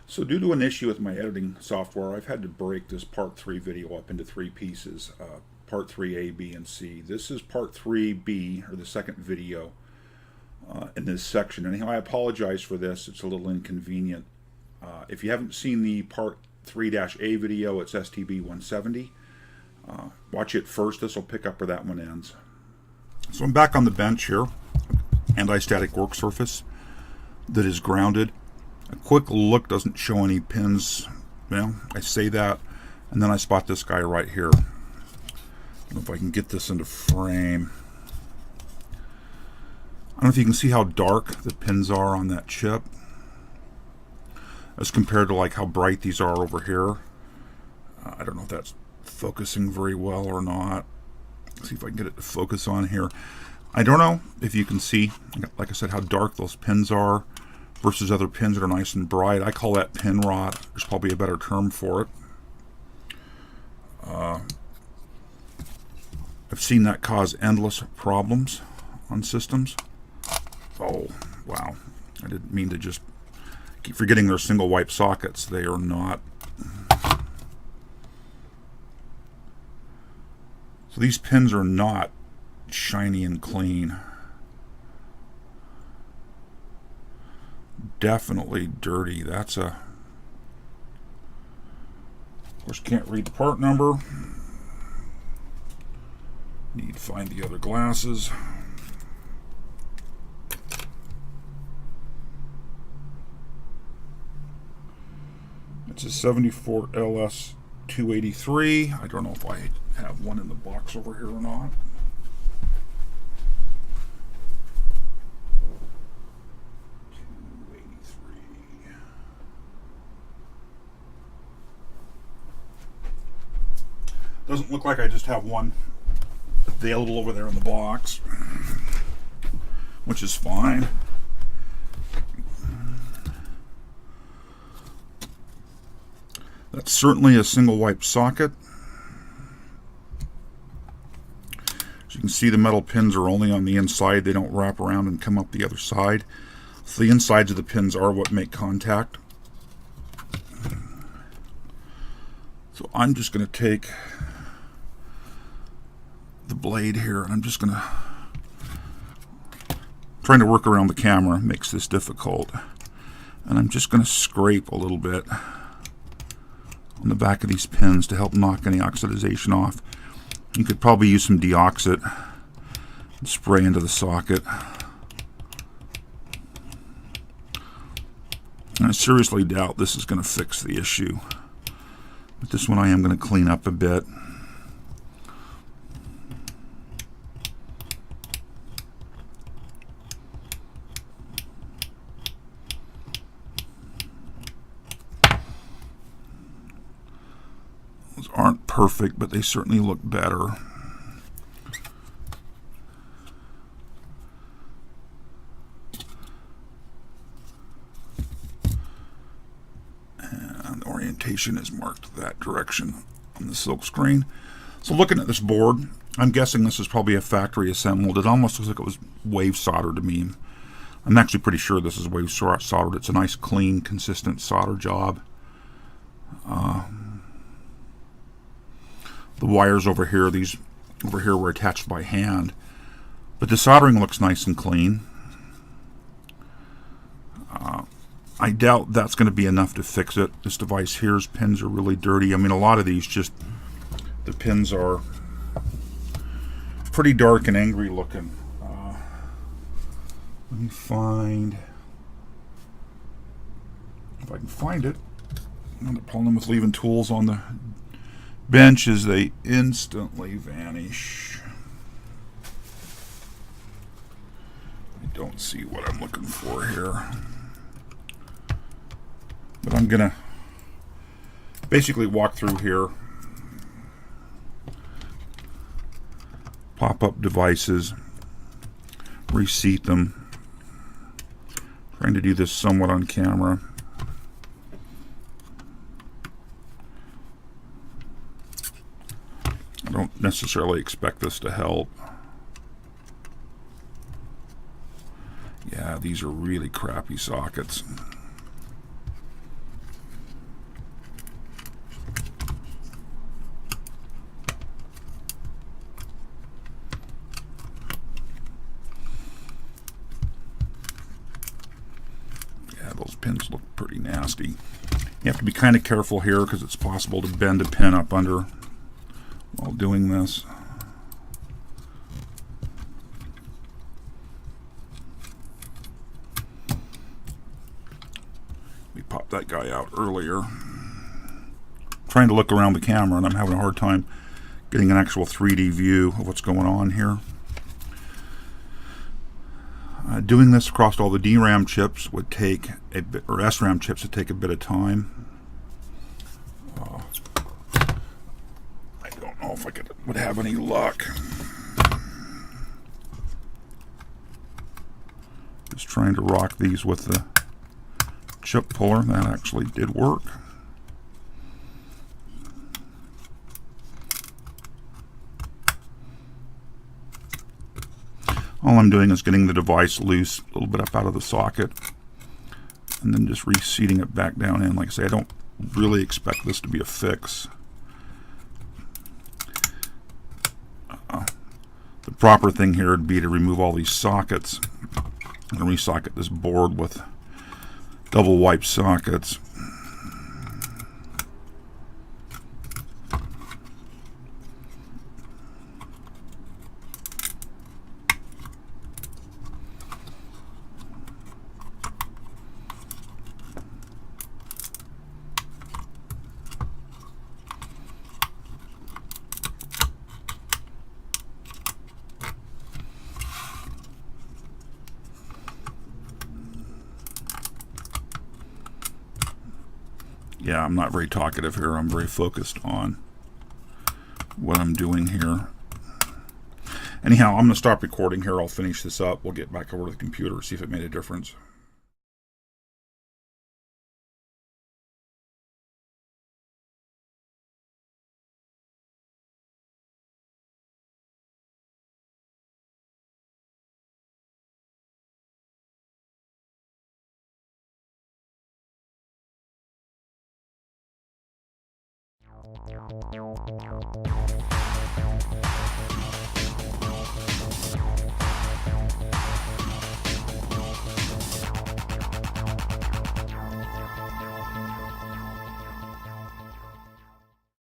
So due to an issue with my editing software, I've had to break this part 3 video up into 3 pieces. Part 3A, B, and C. This is part 3B, or the second video in this section. Anyhow, I apologize for this. It's a little inconvenient. If you haven't seen the part 3-A video, it's STB170. Watch it first. This will pick up where that one ends. So I'm back on the bench here. Anti-static work surface that is grounded. A quick look doesn't show any pins. Well, I say that, and then I spot this guy right here. I don't know if I can get this into frame. I don't know if you can see how dark the pins are on that chip as compared to like how bright these are over here. I don't know if that's focusing very well or not. Let's see if I can get it to focus on here. I don't know if you can see, like I said, how dark those pins are versus other pins that are nice and bright. I call that pin rot. There's probably a better term for it. I've seen that cause endless problems on systems. Oh, wow. I didn't mean to just keep forgetting they're single wipe sockets. They are not. So these pins are not shiny and clean. Definitely dirty. That's a... Of course, can't read the part number. Need to find the other glasses. It's a 74 LS 283. I don't know if I have one in the box over here or not. Doesn't look like I just have one available over there in the box, which is fine. That's certainly a single wipe socket. As you can see, the metal pins are only on the inside. They don't wrap around and come up the other side. So the insides of the pins are what make contact. So I'm just going to take the blade here, and I'm just going to, trying to work around the camera makes this difficult, and I'm just going to scrape a little bit on the back of these pins to help knock any oxidization off. You could probably use some deoxit and spray into the socket. And I seriously doubt this is going to fix the issue, but this one I am going to clean up a bit. Aren't perfect, but they certainly look better. And orientation is marked that direction on the silk screen. So looking at this board, I'm guessing this is probably a factory assembled. It almost looks like it was wave soldered to me. I'm actually pretty sure this is wave soldered. It's a nice, clean, consistent solder job. The wires over here, these over here were attached by hand, but the soldering looks nice and clean. I doubt that's going to be enough to fix it. This device here's pins are really dirty. I mean, a lot of these just, the pins are pretty dark and angry looking. Let me find, if I can find it. The problem with leaving tools on the bench is they instantly vanish. I don't see what I'm looking for here, but I'm gonna basically walk through here, pop up devices, reseat them, trying to do this somewhat on camera. I don't necessarily expect this to help. Yeah, these are really crappy sockets. pins look pretty nasty. You have to be kind of careful here because it's possible to bend a pin up under while doing this. We popped that guy out earlier. Trying to look around the camera and I'm having a hard time getting an actual 3D view of what's going on here. Doing this across all the DRAM chips would take a bit, or SRAM chips would take a bit of time. I don't know if I would have any luck. Just trying to rock these with the chip puller. That actually did work. All I'm doing is getting the device loose, a little bit up out of the socket, and then just reseating it back down in. Like I say, I don't really expect this to be a fix. The proper thing here would be to remove all these sockets and resocket this board with double wipe sockets. Yeah, I'm not very talkative here. I'm very focused on what I'm doing here. Anyhow, I'm going to stop recording here. I'll finish this up. We'll get back over to the computer, see if it made a difference.